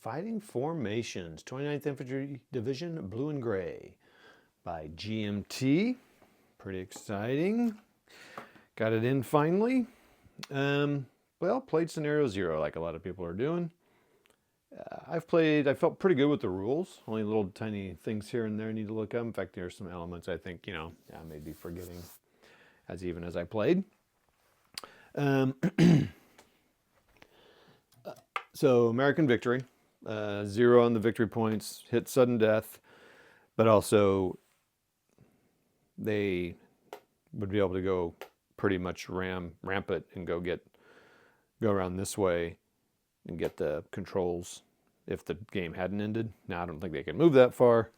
Fighting Formations, 29th Infantry Division, Blue and Gray by GMT. Pretty exciting. Got it in finally. Well, played Scenario 0 like a lot of people are doing. I felt pretty good with the rules. Only little tiny things here and there I need to look up. In fact, there are some elements I think, I may be forgetting even as I played. So American victory, 0 on the victory points, hit sudden death, but also they would be able to go pretty much ramp it and go around this way and get the controls if the game hadn't ended. Now I don't think they can move that far.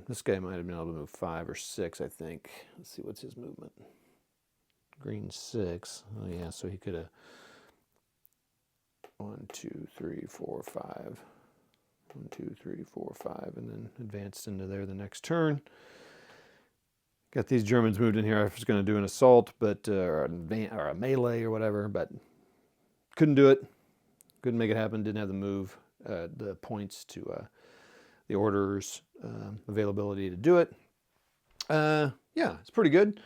This guy might have been able to move 5 or 6, I think. Let's see, what's his movement? Green 6. Oh yeah, so he could have 1, 2, 3, 4, 5. 1, 2, 3, 4, 5, and then advanced into there the next turn. Got these Germans moved in here. I was going to do an assault, but or a melee or whatever, but couldn't do it. Couldn't make it happen. Didn't have the move, the points to the orders availability to do it. Yeah, it's pretty good.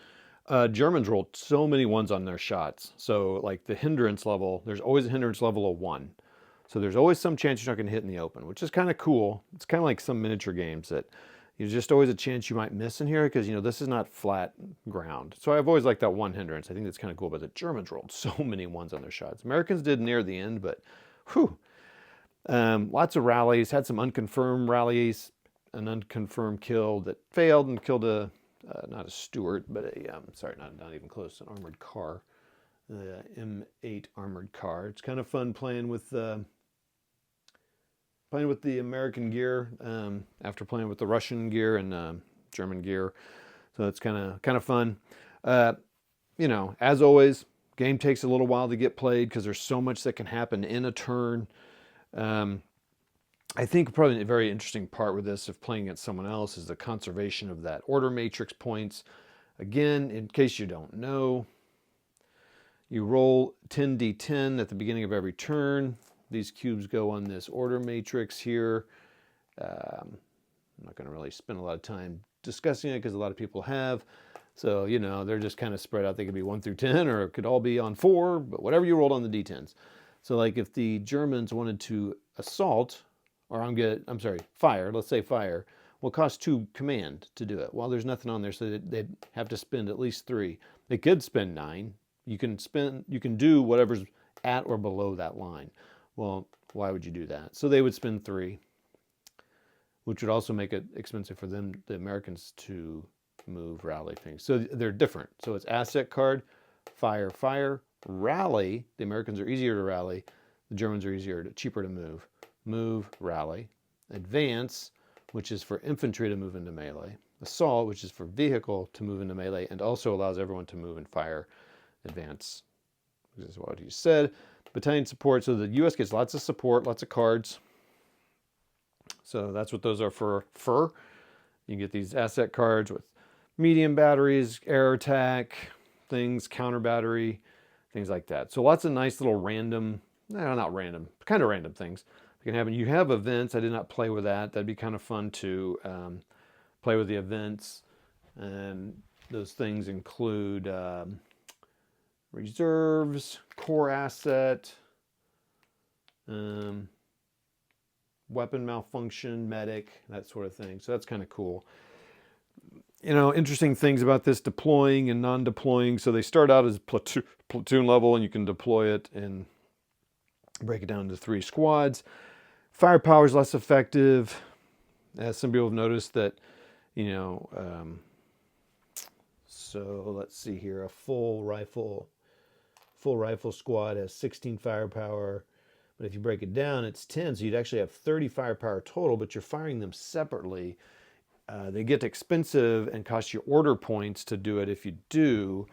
Germans rolled so many ones on their shots. So like the hindrance level, there's always a hindrance level of 1. So there's always some chance you're not going to hit in the open, which is kind of cool. It's kind of like some miniature games that there's just always a chance you might miss in here because, this is not flat ground. So I've always liked that 1 hindrance. I think that's kind of cool, but the Germans rolled so many ones on their shots. Americans did near the end, but whew. Lots of rallies, had some unconfirmed rallies, an unconfirmed kill that failed and killed not a Stuart, but not even close, an armored car, the M8 armored car. It's kind of fun playing with the American gear after playing with the Russian gear and German gear. So it's kind of fun. As always, game takes a little while to get played because there's so much that can happen in a turn. I think probably a very interesting part with this, if playing against someone else, is the conservation of that order matrix points. Again, in case you don't know, you roll 10d10 at the beginning of every turn. These cubes go on this order matrix here. I'm not going to really spend a lot of time discussing it because a lot of people have. So, they're just kind of spread out. They could be 1 through 10, or it could all be on 4, but whatever you rolled on the d10s. So like if the Germans wanted to assault, or fire, let's say fire, will cost 2 command to do it. Well, there's nothing on there, so they'd have to spend at least 3. They could spend 9. You can do whatever's at or below that line. Well, why would you do that? So they would spend 3, which would also make it expensive for them, the Americans, to move, rally things. So they're different. So it's asset card, fire, rally. The Americans are easier to rally. The Germans are cheaper to move. Move, rally. Advance, which is for infantry to move into melee. Assault, which is for vehicle to move into melee and also allows everyone to move and fire. Advance, this is what he said. Battalion support, so the U.S. gets lots of support, lots of cards. So that's what those are for. You can get these asset cards with medium batteries, air attack, things, counter battery, things like that. So lots of nice little random, not random, kind of random things that can happen. You have events. I did not play with that. That'd be kind of fun to play with the events. And those things include reserves, core asset, weapon malfunction, medic, that sort of thing. So that's kind of cool. Interesting things about this deploying and non-deploying. So they start out as platoon level, and you can deploy it and break it down into 3 squads. Firepower is less effective. As some people have noticed that, so let's see here, a full rifle squad has 16 firepower, but if you break it down, it's 10. So you'd actually have 30 firepower total, but you're firing them separately. They get expensive and cost you order points to do it. If you do,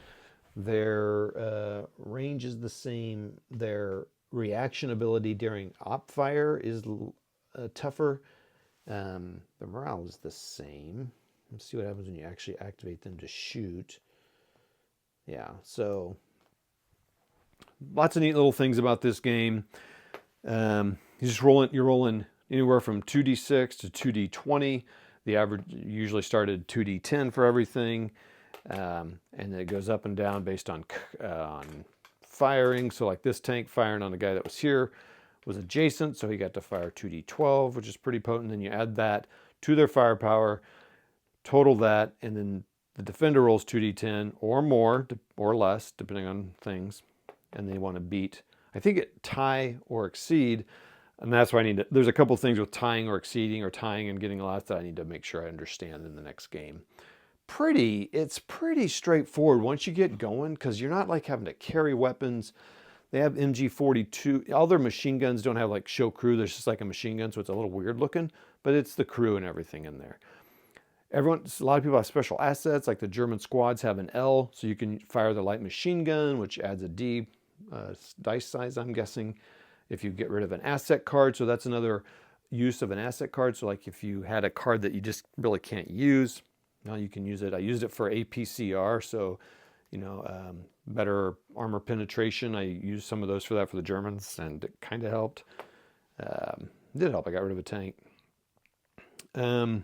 their range is the same. Their reaction ability during op fire is tougher. The morale is the same. Let's see what happens when you actually activate them to shoot. Yeah, so lots of neat little things about this game. you're rolling anywhere from 2d6 to 2d20. The average usually started 2d10 for everything. And it goes up and down based on firing. So like this tank firing on the guy that was here was adjacent, so he got to fire 2d12, which is pretty potent. Then you add that to their firepower, total that, and then the defender rolls 2d10 or more or less, depending on things, and they want to beat, I think it tie or exceed, and that's why I need to, there's a couple things with tying or exceeding or tying and getting less that I need to make sure I understand in the next game. It's pretty straightforward once you get going, because you're not like having to carry weapons. They have MG42. All their machine guns don't have like show crew. There's just like a machine gun, so it's a little weird looking, but it's the crew and everything in there. A lot of people have special assets, like the German squads have an L, so you can fire the light machine gun, which adds a D dice size, I'm guessing, if you get rid of an asset card. So that's another use of an asset card. So like if you had a card that you just really can't use, now you can use it. I used it for APCR, so better armor penetration. I used some of those for that for the Germans, and it kind of helped. It did help. I got rid of a tank. It's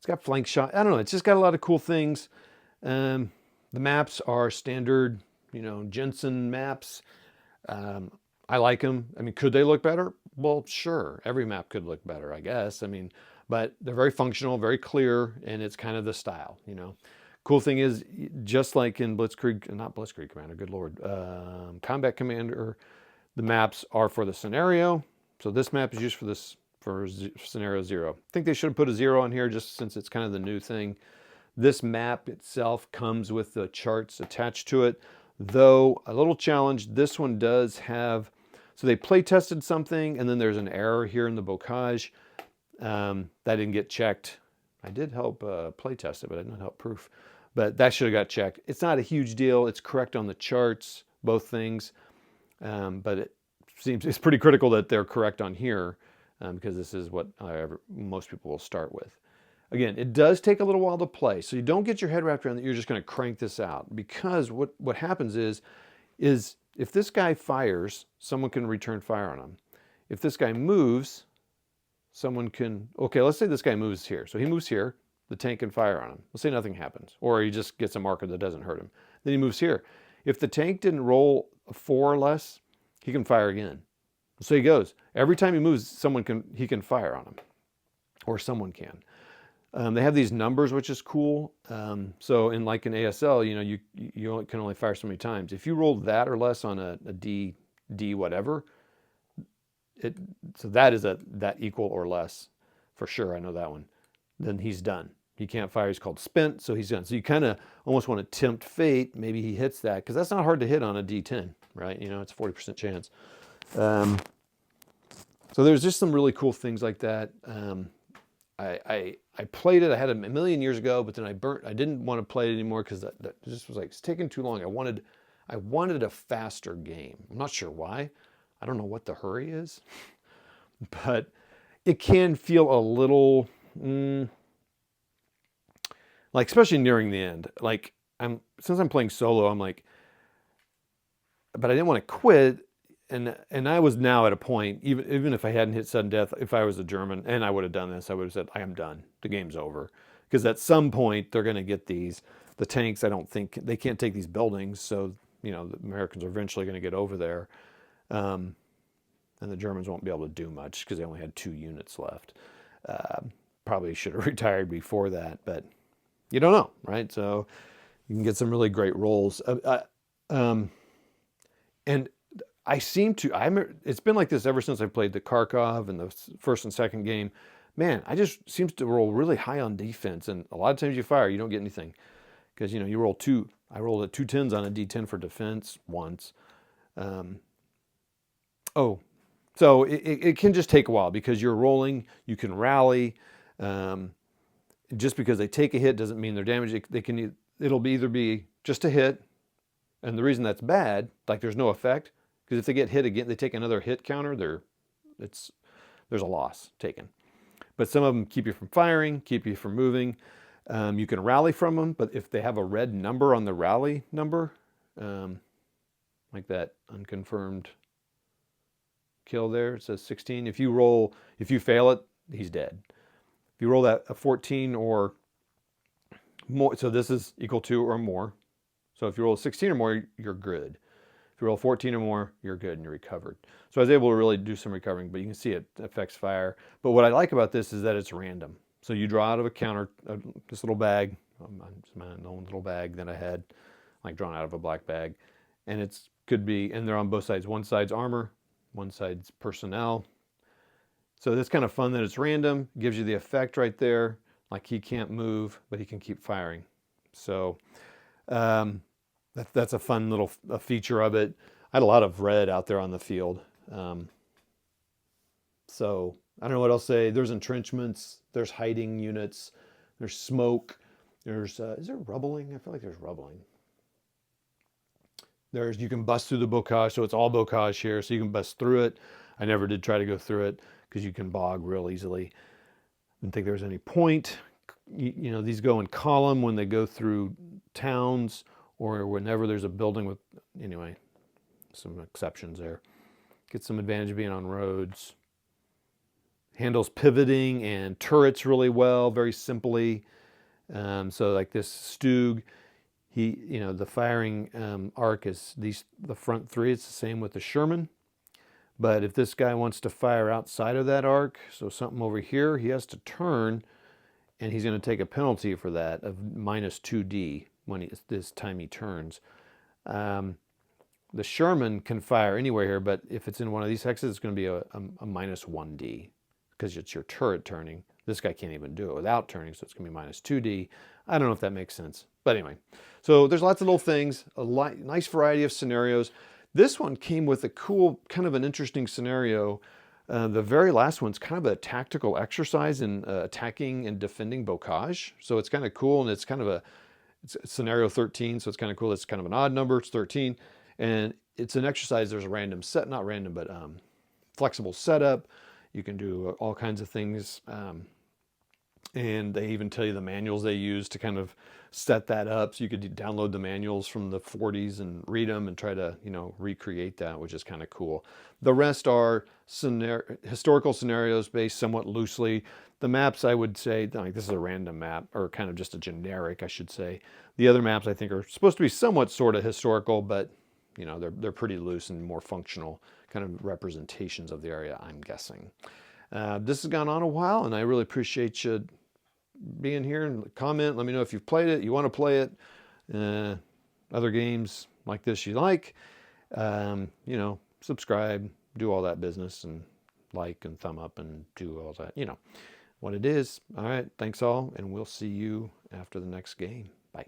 got flank shot. I don't know. It's just got a lot of cool things. The maps are standard, Jensen maps. I like them. I mean, could they look better? Well, sure. Every map could look better, I guess. I mean, but they're very functional, very clear, and it's kind of the style, Cool thing is, just like in not Blitzkrieg Commander, good Lord, Combat Commander, the maps are for the scenario. So this map is used for scenario 0. I think they should have put a 0 on here just since it's kind of the new thing. This map itself comes with the charts attached to it, though a little challenge. This one does have, so they play tested something, and then there's an error here in the bocage. That didn't get checked. I did help play test it, but I didn't help proof. But that should have got checked. It's not a huge deal. It's correct on the charts, both things. But it's pretty critical that they're correct on here, because this is what most people will start with. Again, it does take a little while to play, so you don't get your head wrapped around that you're just going to crank this out. Because what happens is if this guy fires, someone can return fire on him. If this guy moves, someone can, okay, let's say this guy moves here. So he moves here, the tank can fire on him. Let's say nothing happens, or he just gets a marker that doesn't hurt him. Then he moves here. If the tank didn't roll a 4 or less, he can fire again. So he goes. Every time he moves, he can fire on him, or someone can. They have these numbers, which is cool. So in ASL, you can only fire so many times. If you roll that or less on a D whatever, so that is that equal or less for sure. I know that one. Then he's done. He can't fire. He's called spent, so he's done. So you kind of almost want to tempt fate. Maybe he hits that, because that's not hard to hit on a D10, right? It's a 40% chance. So there's just some really cool things like that. I played it. I had it a million years ago, but then I didn't want to play it anymore because that just was like, it's taking too long. I wanted a faster game. I'm not sure why. I don't know what the hurry is, but it can feel a little like, especially nearing the end. Like since I'm playing solo, I'm like, but I didn't want to quit. And I was now at a point, even if I hadn't hit sudden death, if I was a German and I would have done this, I would have said, I am done. The game's over. Because at some point, they're going to get the tanks. I don't think, they can't take these buildings. So, the Americans are eventually going to get over there. And the Germans won't be able to do much because they only had 2 units left. Probably should have retired before that, but you don't know, right? So you can get some really great rolls. And it's been like this ever since I played the Kharkov and the first and second game. Man, I just seems to roll really high on defense. And a lot of times you fire, you don't get anything. Because, you roll 2. I rolled 2 10s on a D10 for defense once. So it can just take a while because you're rolling, you can rally. Just because they take a hit doesn't mean they're damaged. It'll either be just a hit. And the reason that's bad, like there's no effect, because if they get hit again, they take another hit counter, there's a loss taken. But some of them keep you from firing, keep you from moving. You can rally from them, but if they have a red number on the rally number, like that unconfirmed kill there. It says 16. If you fail it, he's dead. If you roll that a 14 or more, so this is equal to or more. So if you roll a 16 or more, you're good. If you roll 14 or more, you're good and you're recovered. So I was able to really do some recovering, but you can see it affects fire. But what I like about this is that it's random. So you draw out of a counter, this little bag, my own little bag that I had, like drawn out of a black bag. And it's could be, and they're on both sides. One side's armor, one side's personnel. So that's kind of fun that it's random. Gives you the effect right there. Like he can't move, but he can keep firing. So that's a fun little feature of it. I had a lot of red out there on the field. So I don't know what else to say. There's entrenchments. There's hiding units. There's smoke. There's, is there rubbling? I feel like there's rubbling. You can bust through the bocage, so it's all bocage here, so you can bust through it. I never did try to go through it because you can bog real easily. Didn't think there was any point. You know, these go in column when they go through towns or whenever there's a building with, anyway, some exceptions there. Get some advantage of being on roads. Handles pivoting and turrets really well, very simply. So like this Stug, the firing arc is the front three. It's the same with the Sherman. But if this guy wants to fire outside of that arc, so something over here, he has to turn, and he's going to take a penalty for that of -2d this time he turns. The Sherman can fire anywhere here, but if it's in one of these hexes, it's going to be a -1d because it's your turret turning. This guy can't even do it without turning, so it's going to be -2d. I don't know if that makes sense. But anyway, so there's lots of little things, nice variety of scenarios. This one came with a cool, kind of an interesting scenario. The very last one's kind of a tactical exercise in attacking and defending bocage. So it's kind of cool, and it's kind of it's scenario 13, so it's kind of cool. It's kind of an odd number, it's 13. And it's an exercise, there's a random set, not random, but flexible setup. You can do all kinds of things. And they even tell you the manuals they use to kind of set that up. So you could download the manuals from the 40s and read them and try to, recreate that, which is kind of cool. The rest are historical scenarios based somewhat loosely. The maps, I would say, like this is a random map, or kind of just a generic, I should say. The other maps, I think, are supposed to be somewhat sort of historical, but, they're pretty loose and more functional kind of representations of the area, I'm guessing. This has gone on a while, and I really appreciate you being here and comment. Let me know if you've played it, you want to play it, other games like this you like. Subscribe, do all that business, and like and thumb up and do all that, what it is. All right, thanks all, and we'll see you after the next game. Bye.